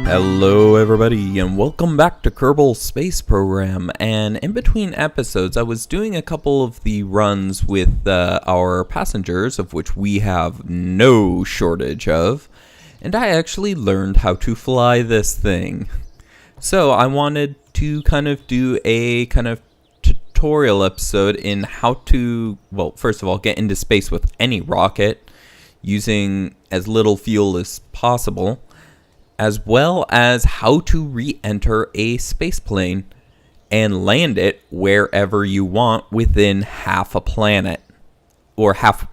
Hello everybody and welcome back to Kerbal Space Program. And in between episodes I was doing a couple of the runs with our passengers, of which we have no shortage of, and I actually learned how to fly this thing. So I wanted to kind of do a kind of tutorial episode in how to, well, first of all, get into space with any rocket using as little fuel as possible, as well as how to re-enter a spaceplane and land it wherever you want within half a planet. Or half,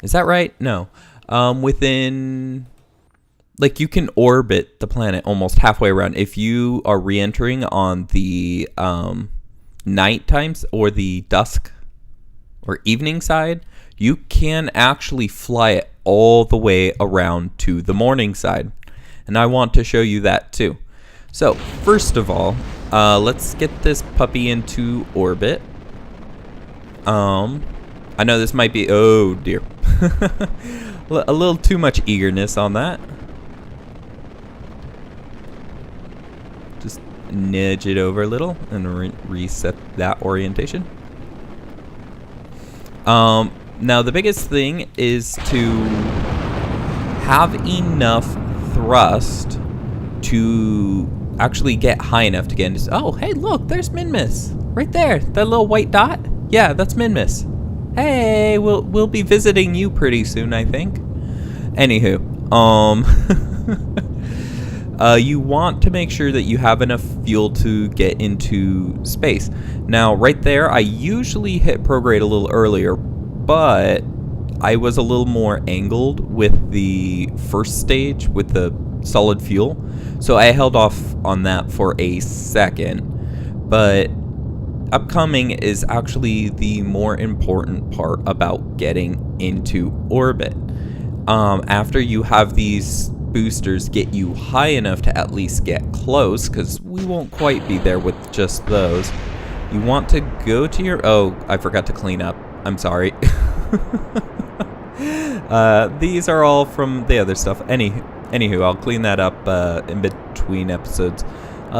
is that right? No. Within, like, you can orbit the planet almost halfway around. If you are re-entering on the night times or the dusk or evening side, you can actually fly it all the way around to the morning side. And I want to show you that too. So first of all, let's get this puppy into orbit. I know this might be, oh dear, a little too much eagerness on that. Just nudge it over a little and reset that orientation. Now the biggest thing is to have enough thrust to actually get high enough to get into. Oh, hey, look, there's Minmus right there. That little white dot. Yeah, that's Minmus. Hey, we'll be visiting you pretty soon, I think. Anywho, you want to make sure that you have enough fuel to get into space. Now, right there, I usually hit prograde a little earlier, but I was a little more angled with the first stage with the solid fuel, so I held off on that for a second. But upcoming is actually the more important part about getting into orbit. After you have these boosters get you high enough to at least get close, because we won't quite be there with just those, you want to go to your, oh, I forgot to clean up, I'm sorry. These are all from the other stuff. Anywho, I'll clean that up in between episodes.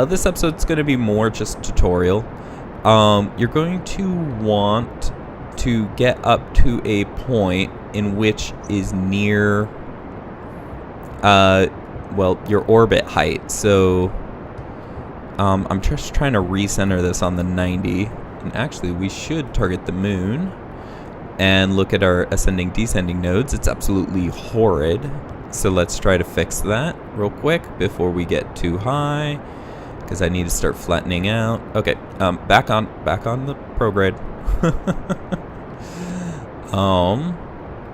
This episode's going to be more just tutorial. You're going to want to get up to a point in which is near, well, your orbit height. So, I'm just trying to recenter this on the 90. And actually, we should target the moon and look at our ascending descending nodes. It's absolutely horrid, so let's try to fix that real quick before we get too high, because I need to start flattening out. Okay, back on the prograde.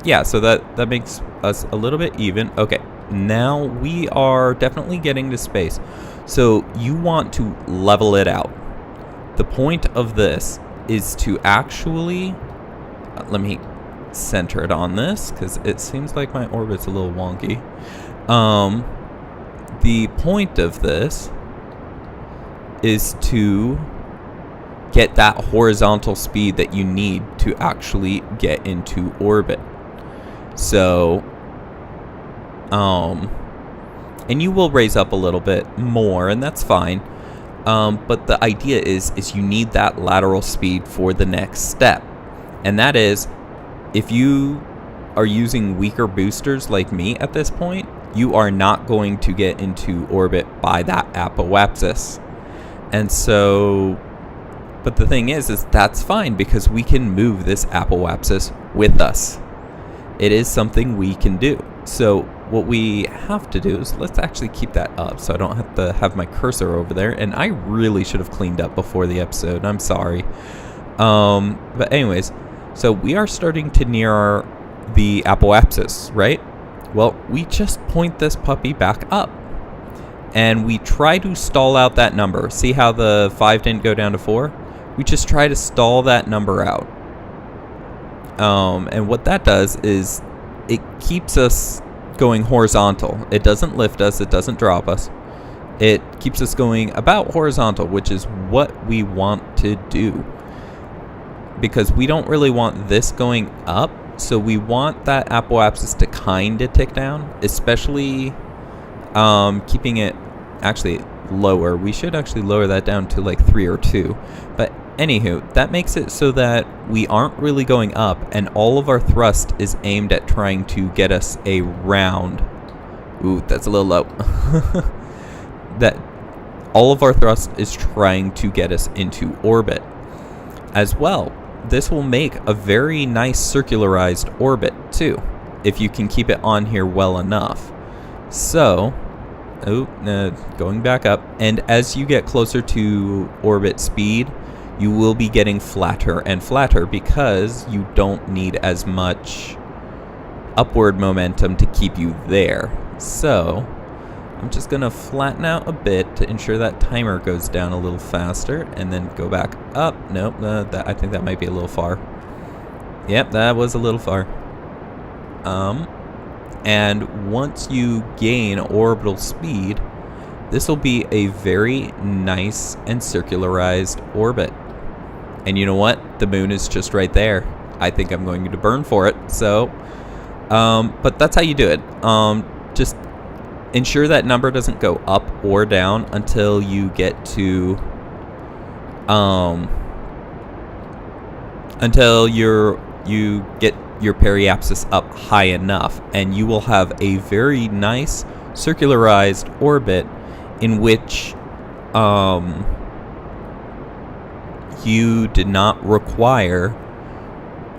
Yeah, so that makes us a little bit even. Okay, now we are definitely getting to space, so you want to level it out. The point of this is to actually, let me center it on this, because it seems like my orbit's a little wonky. The point of this is to get that horizontal speed that you need to actually get into orbit. So, and you will raise up a little bit more, and that's fine. But the idea is you need that lateral speed for the next step. And that is, if you are using weaker boosters like me at this point, you are not going to get into orbit by that apoapsis. And so, but the thing is that's fine, because we can move this apoapsis with us. It is something we can do. So what we have to do is, let's actually keep that up so I don't have to have my cursor over there. And I really should have cleaned up before the episode. I'm sorry. But anyways, so we are starting to near the apoapsis, right? Well, we just point this puppy back up, and we try to stall out that number. See how the 5 didn't go down to 4? We just try to stall that number out. And what that does is it keeps us going horizontal. It doesn't lift us, it doesn't drop us. It keeps us going about horizontal, which is what we want to do, because we don't really want this going up So we want that apoapsis to kind of tick down, especially keeping it actually lower. We should actually lower that down to like 3 or 2. But anywho, that makes it so that we aren't really going up, and all of our thrust is aimed at trying to get us around. Ooh, that's a little low. That all of our thrust is trying to get us into orbit. As well, this will make a very nice circularized orbit too, if you can keep it on here well enough. So, going back up, and as you get closer to orbit speed, you will be getting flatter and flatter because you don't need as much upward momentum to keep you there. So, I'm just going to flatten out a bit to ensure that timer goes down a little faster, and then go back up. Nope, I think that might be a little far. Yep, that was a little far. And once you gain orbital speed, this will be a very nice and circularized orbit. And you know what? The moon is just right there. I think I'm going to burn for it. So, but that's how you do it. Just ensure that number doesn't go up or down until you get to, until you get your periapsis up high enough, and you will have a very nice circularized orbit in which you did not require,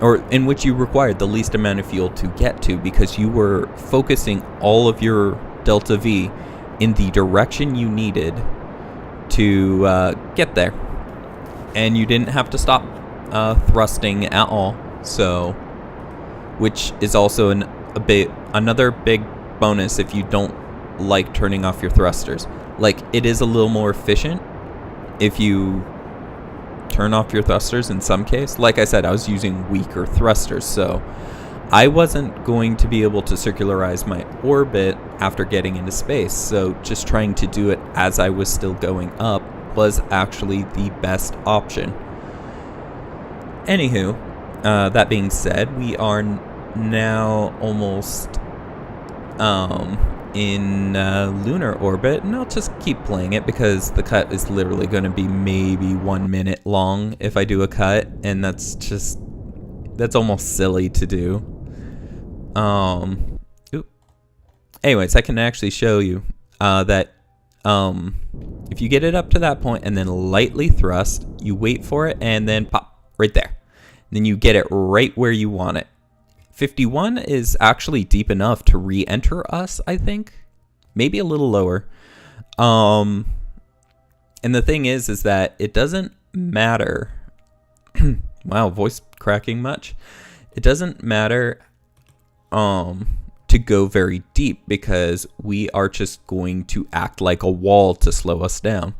or in which you required the least amount of fuel to get to, because you were focusing all of your delta V in the direction you needed to get there, and you didn't have to stop thrusting at all. So, which is also another big bonus if you don't like turning off your thrusters. Like, it is a little more efficient if you turn off your thrusters in some case. Like I said, I was using weaker thrusters, so I wasn't going to be able to circularize my orbit after getting into space. So just trying to do it as I was still going up was actually the best option. Anywho, that being said, we are now almost in lunar orbit, and I'll just keep playing it because the cut is literally going to be maybe 1 minute long if I do a cut, and that's almost silly to do. Anyways, I can actually show you that if you get it up to that point and then lightly thrust, you wait for it and then pop right there. And then you get it right where you want it. 51 is actually deep enough to re-enter us, I think. Maybe a little lower. And the thing is that it doesn't matter. Wow, voice cracking much. It doesn't matter to go very deep, because we are just going to act like a wall to slow us down.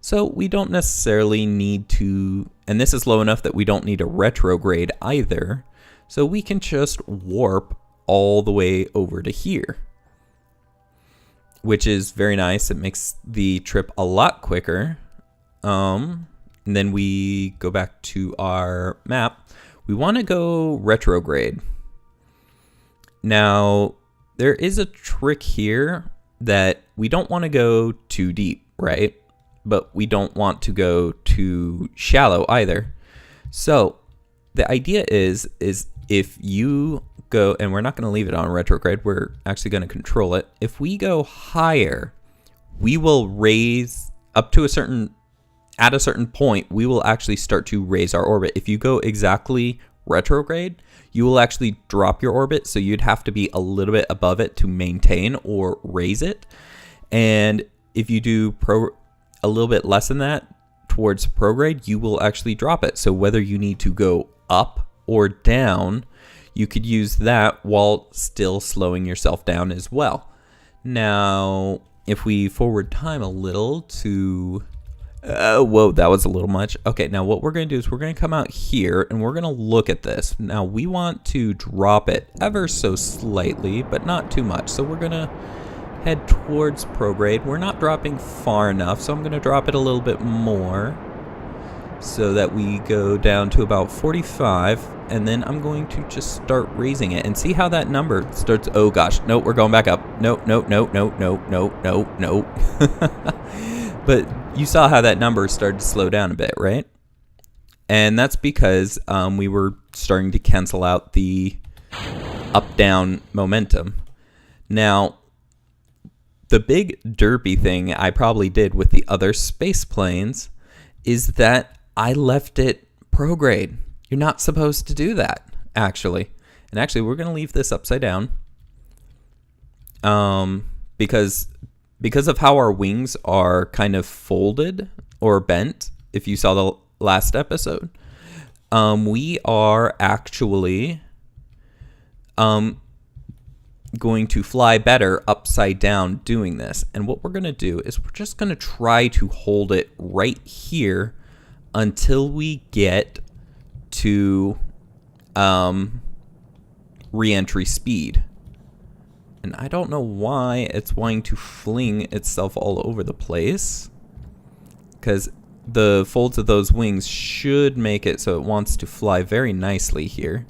So we don't necessarily need to, and this is low enough that we don't need a retrograde either. So we can just warp all the way over to here, which is very nice. It makes the trip a lot quicker. And then we go back to our map. We want to go retrograde. Now, there is a trick here that we don't want to go too deep, right? But we don't want to go too shallow either. So the idea is if you go, and we're not going to leave it on retrograde, we're actually going to control it. If we go higher, we will raise up to at a certain point, we will actually start to raise our orbit. If you go exactly retrograde, you will actually drop your orbit, so you'd have to be a little bit above it to maintain or raise it. And if you do a little bit less than that towards prograde, you will actually drop it. So whether you need to go up or down, you could use that while still slowing yourself down as well. Now, if we forward time a little to... whoa, that was a little much. Okay, now what we're going to do is we're going to come out here and we're going to look at this. Now, we want to drop it ever so slightly, but not too much. So we're going to head towards prograde. We're not dropping far enough, so I'm going to drop it a little bit more. so that we go down to about 45, and then I'm going to just start raising it and see how that number starts. Oh gosh, no, we're going back up. No. But you saw how that number started to slow down a bit, right? And that's because we were starting to cancel out the up-down momentum. Now, the big derpy thing I probably did with the other space planes is that I left it prograde. You're not supposed to do that, actually. And actually, we're going to leave this upside down. Because of how our wings are kind of folded or bent, if you saw the last episode, we are actually going to fly better upside down doing this. And what we're going to do is we're just going to try to hold it right here until we get to re-entry speed. And I don't know why it's wanting to fling itself all over the place, because the folds of those wings should make it so it wants to fly very nicely here.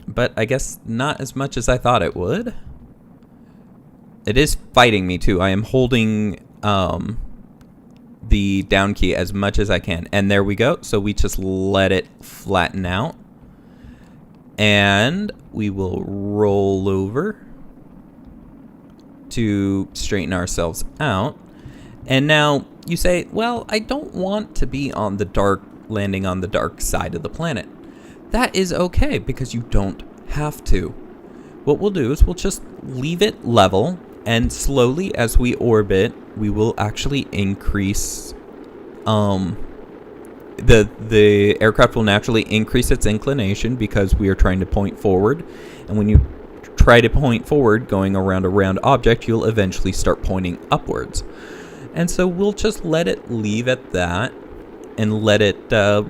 But I guess not as much as I thought it would. It is fighting me too. I am holding the down key as much as I can. And there we go. So we just let it flatten out. And we will roll over to straighten ourselves out. And now you say, well, I don't want to be on the dark, landing on the dark side of the planet. That is okay, because you don't have to. What we'll do is we'll just leave it level, and slowly as we orbit, we will actually increase, the aircraft will naturally increase its inclination because we are trying to point forward. And when you try to point forward, going around a round object, you'll eventually start pointing upwards. And so we'll just let it leave at that and let it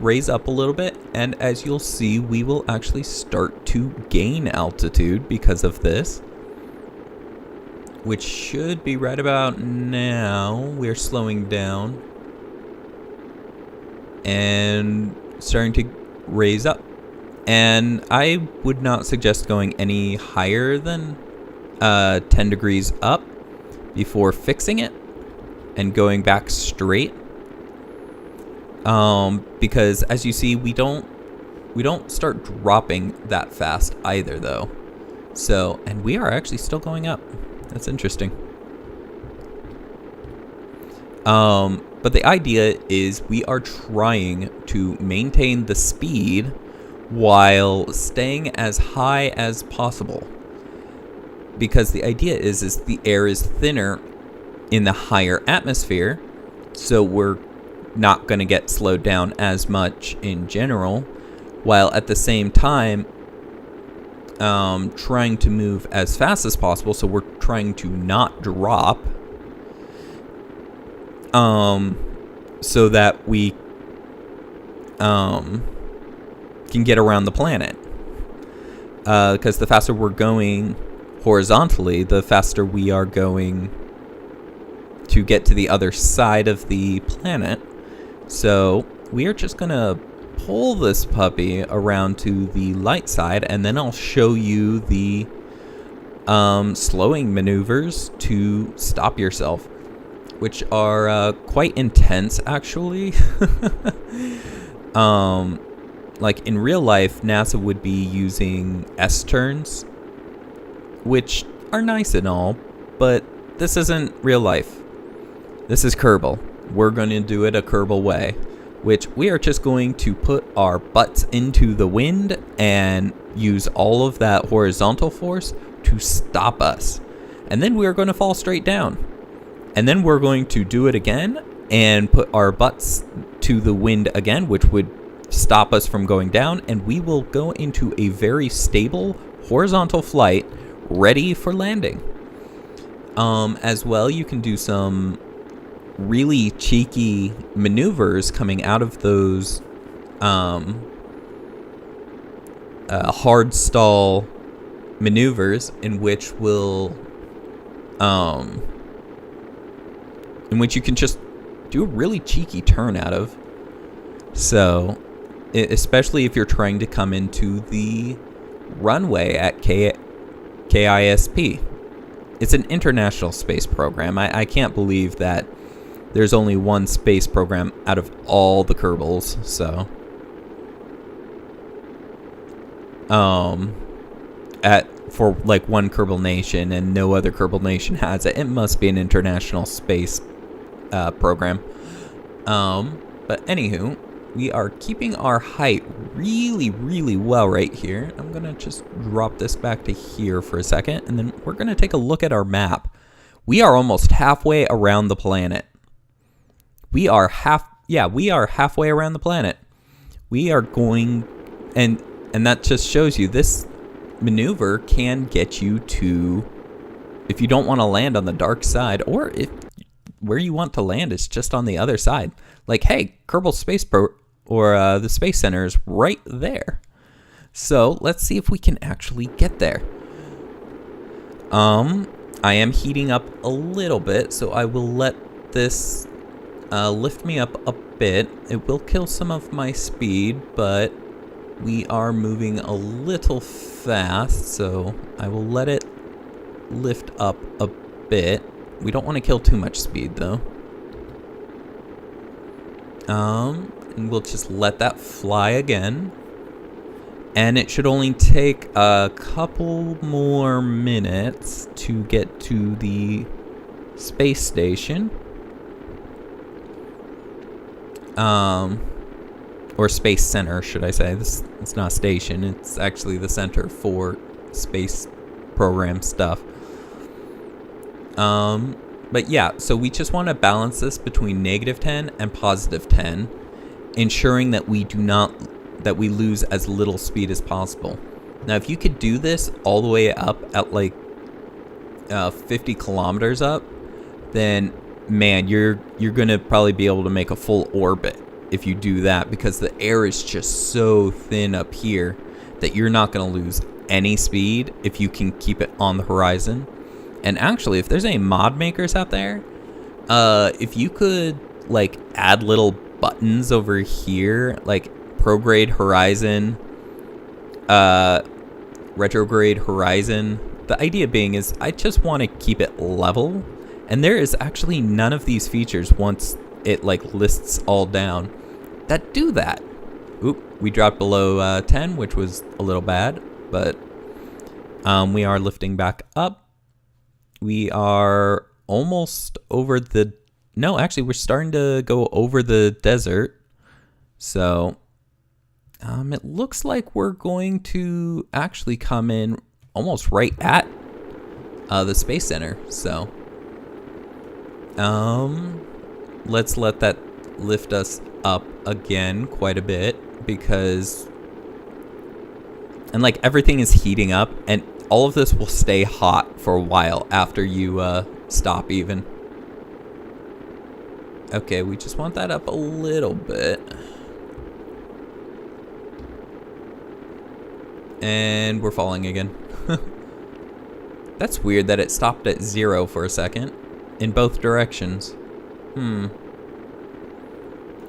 raise up a little bit. And as you'll see, we will actually start to gain altitude because of this, which should be right about now. We're slowing down and starting to raise up. And I would not suggest going any higher than 10 degrees up before fixing it and going back straight. Because as you see, we don't start dropping that fast either, though. So, and we are actually still going up. That's interesting. But the idea is we are trying to maintain the speed while staying as high as possible. Because the idea is the air is thinner in the higher atmosphere, so we're not going to get slowed down as much in general, while at the same time trying to move as fast as possible, so we're trying to not drop, so that we can get around the planet, because the faster we're going horizontally, the faster we are going to get to the other side of the planet. So we are just gonna pull this puppy around to the light side, and then I'll show you the slowing maneuvers to stop yourself, which are quite intense, actually. Like in real life, NASA would be using S-turns, which are nice and all, but this isn't real life. This is Kerbal. We're going to do it a Kerbal way, which we are just going to put our butts into the wind and use all of that horizontal force to stop us. And then we are going to fall straight down. And then we're going to do it again and put our butts to the wind again, which would stop us from going down. And we will go into a very stable horizontal flight ready for landing. As well, you can do some really cheeky maneuvers coming out of those hard stall maneuvers, in which will in which you can just do a really cheeky turn out of. So, especially if you're trying to come into the runway at KISP. It's an international space program. I can't believe that there's only one space program out of all the Kerbals, so. For like one Kerbal nation and no other Kerbal nation has it. It must be an international space program. But anywho, we are keeping our height really, really well right here. I'm going to just drop this back to here for a second, and then we're going to take a look at our map. We are almost halfway around the planet. We are halfway around the planet. We are going, and that just shows you this maneuver can get you to, if you don't want to land on the dark side, or if where you want to land is just on the other side. Like, hey, Kerbal Space the Space Center is right there. So let's see if we can actually get there. I am heating up a little bit, so I will let this lift me up a bit. It will kill some of my speed, but we are moving a little fast, so I will let it lift up a bit. We don't want to kill too much speed, though. And we'll just let that fly again. And it should only take a couple more minutes to get to the space station. Or space center, should I say. It's not a station, it's actually the center for space program stuff. But yeah, so we just want to balance this between -10 and +10, ensuring that we lose as little speed as possible. Now, if you could do this all the way up at like 50 kilometers up, then man, you're gonna probably be able to make a full orbit if you do that, because the air is just so thin up here that you're not gonna lose any speed if you can keep it on the horizon. And actually, if there's any mod makers out there, if you could like add little buttons over here, like prograde horizon, retrograde horizon. The idea being is I just want to keep it level, and there is actually none of these features once it like lists all down that do that. Oop, we dropped below 10, which was a little bad, but we are lifting back up. We are almost over the... No, actually, we're starting to go over the desert. So, it looks like we're going to actually come in almost right at the Space Center. So, let's let that lift us up again quite a bit, because... And, like, everything is heating up, and all of this will stay hot for a while after you stop even. Okay, we just want that up a little bit. And we're falling again. That's weird that it stopped at 0 for a second in both directions.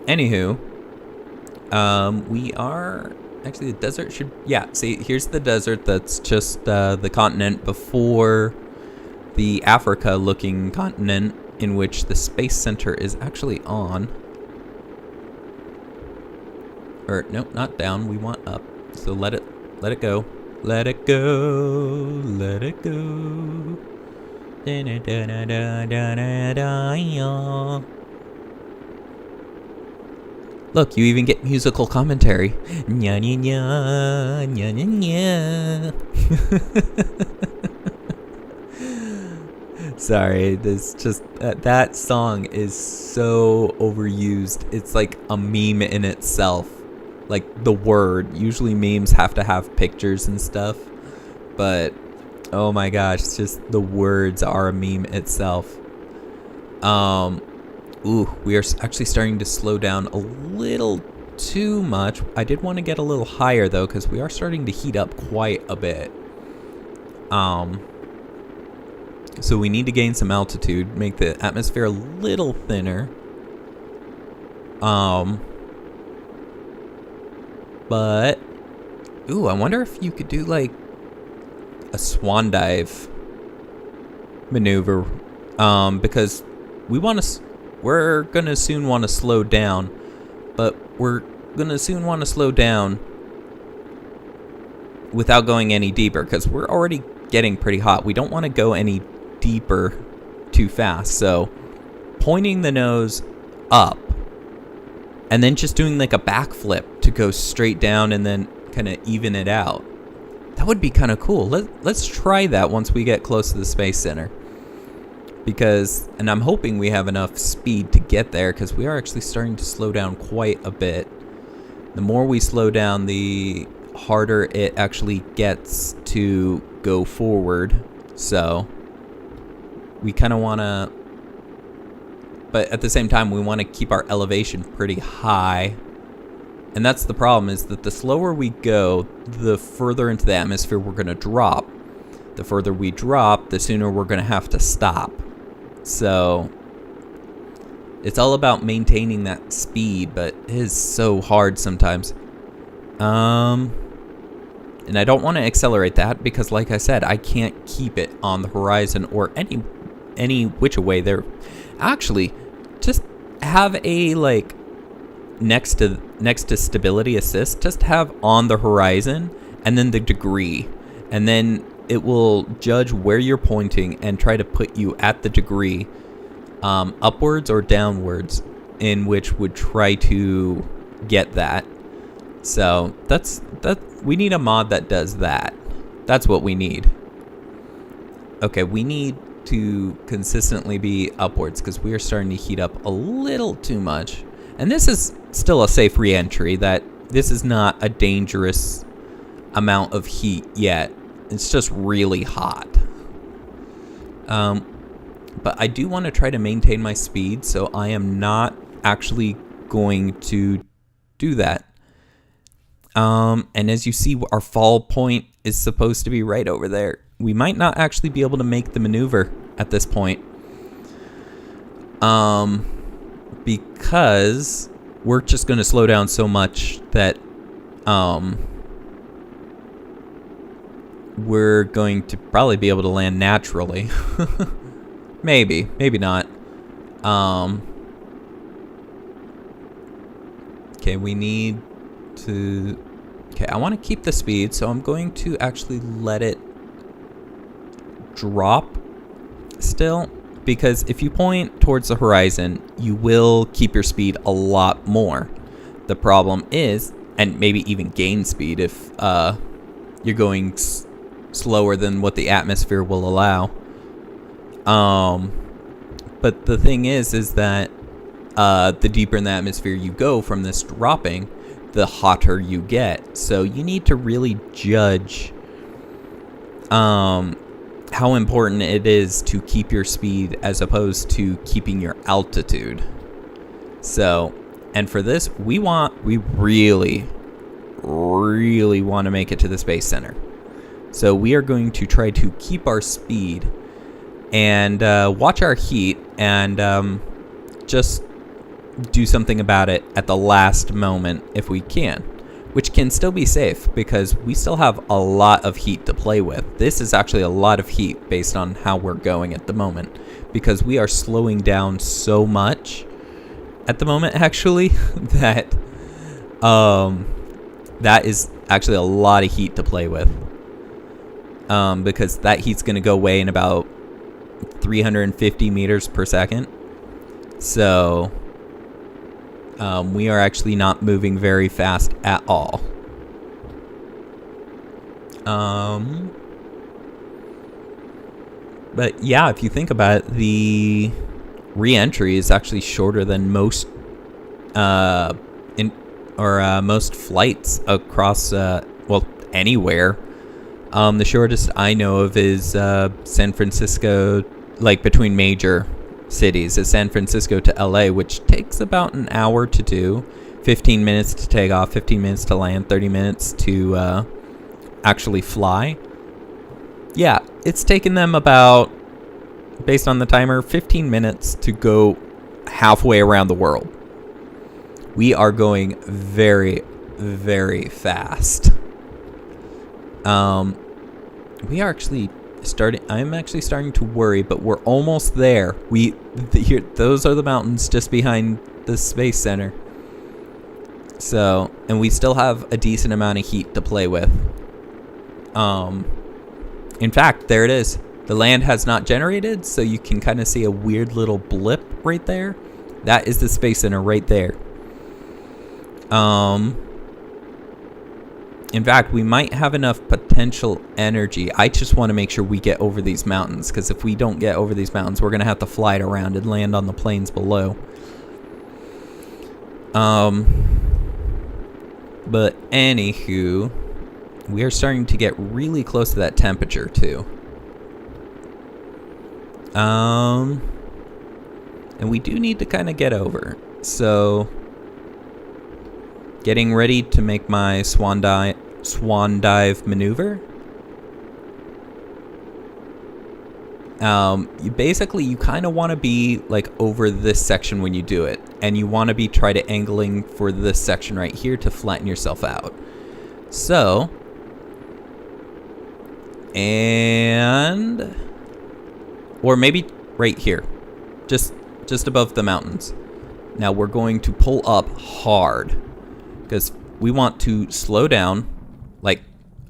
Anywho, we are... Actually, the desert should... Yeah, see, here's the desert. That's just the continent before the Africa-looking continent in which the Space Center is actually on. Or, nope, not down. We want up. So let it go. Let it go. Let it go. Look, you even get musical commentary. Nya nya nya, nya nya nya. Sorry, this just that song is so overused. It's like a meme in itself. Like the word. Usually memes have to have pictures and stuff, but oh my gosh, it's just the words are a meme itself. Ooh, we are actually starting to slow down a little too much. I did want to get a little higher though, because we are starting to heat up quite a bit. So we need to gain some altitude, make the atmosphere a little thinner. But ooh, I wonder if you could do like a swan dive maneuver, because we're gonna soon want to slow down, but we're gonna soon want to slow down without going any deeper, because we're already getting pretty hot. We don't want to go any deeper too fast. So pointing the nose up and then just doing like a backflip to go straight down and then kind of even it out. That would be kind of cool. Let's try that once we get close to the Space Center. And I'm hoping we have enough speed to get there, because we are actually starting to slow down quite a bit. The more we slow down, the harder it actually gets to go forward. So we kind of want to, but at the same time, we want to keep our elevation pretty high. And that's the problem, is that the slower we go, the further into the atmosphere we're going to drop. The further we drop, the sooner we're going to have to stop. So it's all about maintaining that speed, but it is so hard sometimes. And I don't want to accelerate that, because like I said, I can't keep it on the horizon or any which way there. Actually, just have a like next to stability assist, just have on the horizon and then the degree, and then it will judge where you're pointing and try to put you at the degree, upwards or downwards, in which would try to get that. So that we need a mod that does that. That's what we need. Okay, we need to consistently be upwards, because we are starting to heat up a little too much. And this is still a safe re-entry. That this is not a dangerous amount of heat yet. It's just really hot. But I do want to try to maintain my speed, so I am not actually going to do that. And as you see, our fall point is supposed to be right over there. We might not actually be able to make the maneuver at this point. Because we're just going to slow down so much that we're going to probably be able to land naturally. Maybe not. Okay, we need to... Okay, I want to keep the speed, so I'm going to actually let it drop still, because if you point towards the horizon, you will keep your speed a lot more. The problem is, and maybe even gain speed if you're going slower than what the atmosphere will allow. But the thing is that the deeper in the atmosphere you go from this dropping, the hotter you get. So you need to really judge how important it is to keep your speed as opposed to keeping your altitude. So, and for this, we really want to make it to the Space Center. So we are going to try to keep our speed and watch our heat, and just do something about it at the last moment if we can, which can still be safe because we still have a lot of heat to play with. This is actually a lot of heat based on how we're going at the moment, because we are slowing down so much at the moment actually that that is actually a lot of heat to play with, because that heat's going to go away in about 350 meters per second. So we are actually not moving very fast at all. But yeah, if you think about it, the re-entry is actually shorter than most most flights across anywhere. The shortest I know of is San Francisco, like between major cities, is San Francisco to LA, which takes about an hour to do, 15 minutes to take off, 15 minutes to land, 30 minutes to actually fly. Yeah, it's taken them about based on the timer, 15 minutes to go halfway around the world. We are going very, very fast. We are actually I'm actually starting to worry, but we're almost there. Those are the mountains just behind the Space Center. So, and we still have a decent amount of heat to play with. In fact, there it is. The land has not generated, so you can kind of see a weird little blip right there. That is the Space Center right there. In fact, we might have enough potential energy. I just want to make sure we get over these mountains, because if we don't get over these mountains, we're going to have to fly it around and land on the plains below. But anywho, we are starting to get really close to that temperature too. And we do need to kind of get over. So, getting ready to make my swan dive maneuver. You kind of want to be like over this section when you do it, and you want to be try to angling for this section right here to flatten yourself out. So, or maybe right here, just above the mountains. Now we're going to pull up hard because we want to slow down, like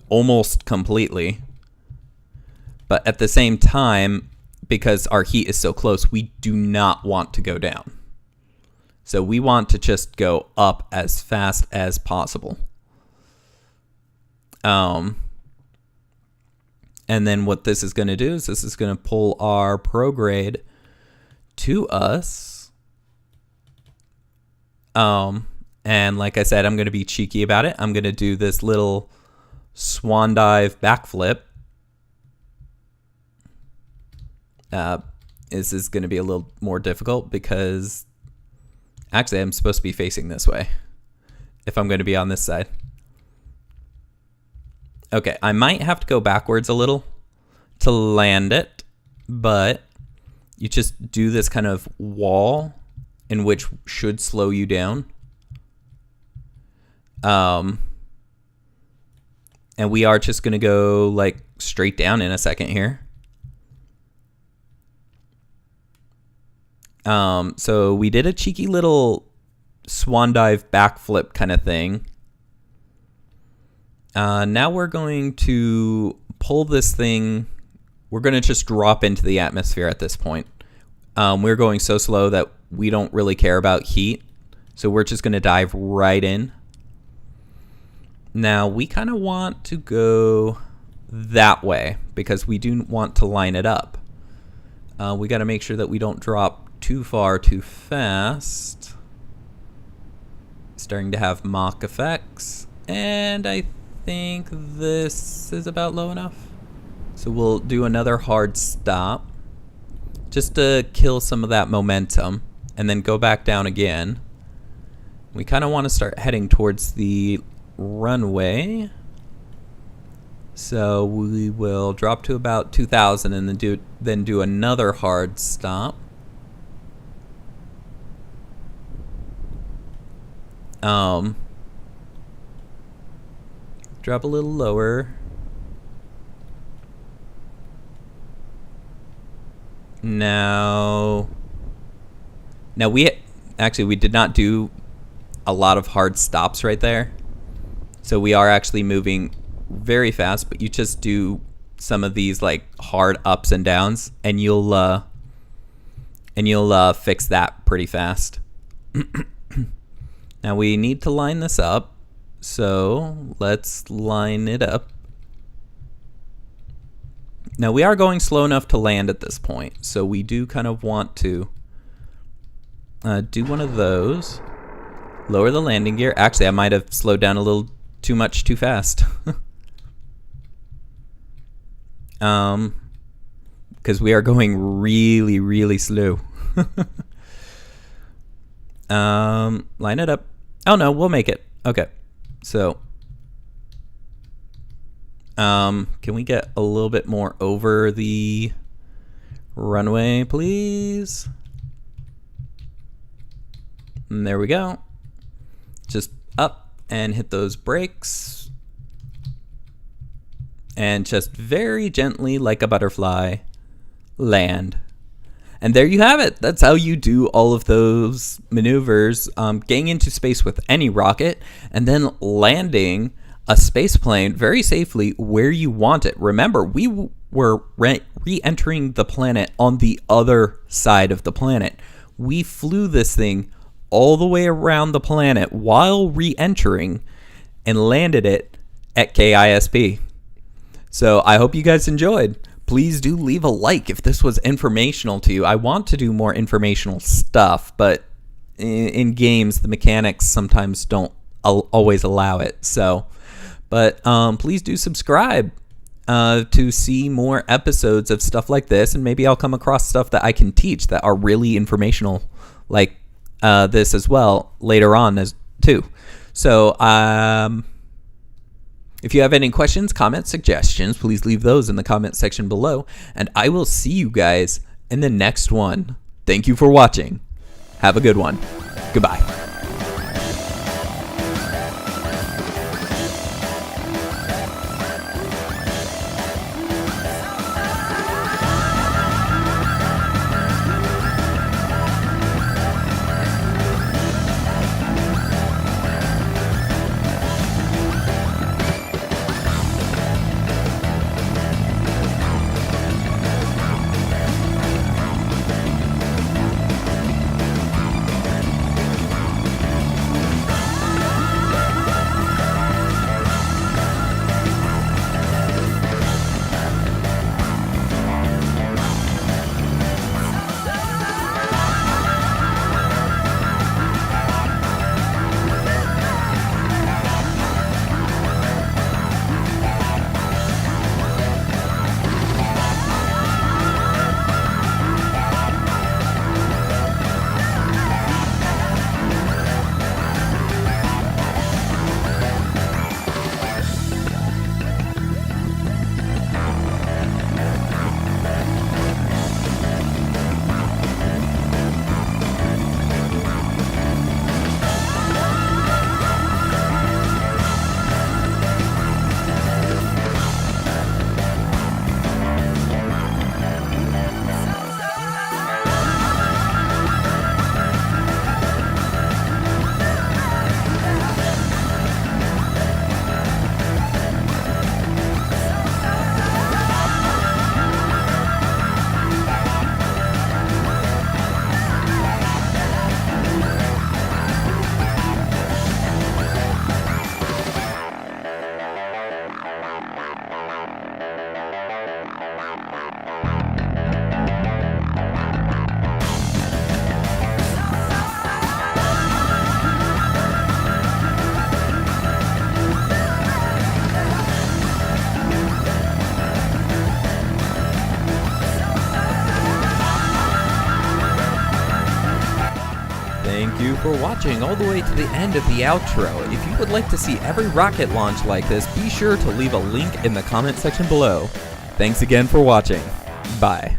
almost completely. But at the same time, because our heat is so close, we do not want to go down. So we want to just go up as fast as possible. And then what this is going to do is this is going to pull our prograde to us. And like I said, I'm going to be cheeky about it. I'm going to do this little swan dive backflip. This is going to be a little more difficult because actually I'm supposed to be facing this way if I'm going to be on this side. Okay, I might have to go backwards a little to land it, but you just do this kind of wall in which should slow you down. And we are just going to go like straight down in a second here. So we did a cheeky little swan dive backflip kind of thing. Now we're going to pull this thing. We're going to just drop into the atmosphere at this point. We're going so slow that we don't really care about heat. So we're just going to dive right in. Now we kind of want to go that way because we do want to line it up. We got to make sure that we don't drop too far too fast. Starting to have Mach effects. And I think this is about low enough. So we'll do another hard stop just to kill some of that momentum and then go back down again. We kind of want to start heading towards the runway. So we will drop to about 2,000 and then do another hard stop. Drop a little lower. Now we did not do a lot of hard stops right there. So we are actually moving very fast, but you just do some of these like hard ups and downs and you'll fix that pretty fast. Now we need to line this up. So let's line it up. Now we are going slow enough to land at this point. So we do kind of want to do one of those. Lower the landing gear. Actually, I might have slowed down a little too much too fast. Because we are going really, really slow. Line it up. Oh no, we'll make it. Okay. So, can we get a little bit more over the Runway, please. And there we go. Just up and hit those brakes. And just very gently, like a butterfly, land. And there you have it. That's how you do all of those maneuvers, getting into space with any rocket, and then landing a space plane very safely where you want it. Remember, we were re-entering the planet on the other side of the planet. We flew this thing all the way around the planet while re-entering and landed it at KISP. So I hope you guys enjoyed. Please do leave a like if this was informational to you. I want to do more informational stuff, but in games, the mechanics sometimes don't always allow it. So, but please do subscribe to see more episodes of stuff like this, and maybe I'll come across stuff that I can teach that are really informational, like this as well later on as too. So, if you have any questions, comments, suggestions, please leave those in the comment section below, and I will see you guys in the next one. Thank you for watching. Have a good one. Goodbye. Thank you for watching all the way to the end of the outro. If you would like to see every rocket launch like this, be sure to leave a link in the comment section below. Thanks again for watching. Bye.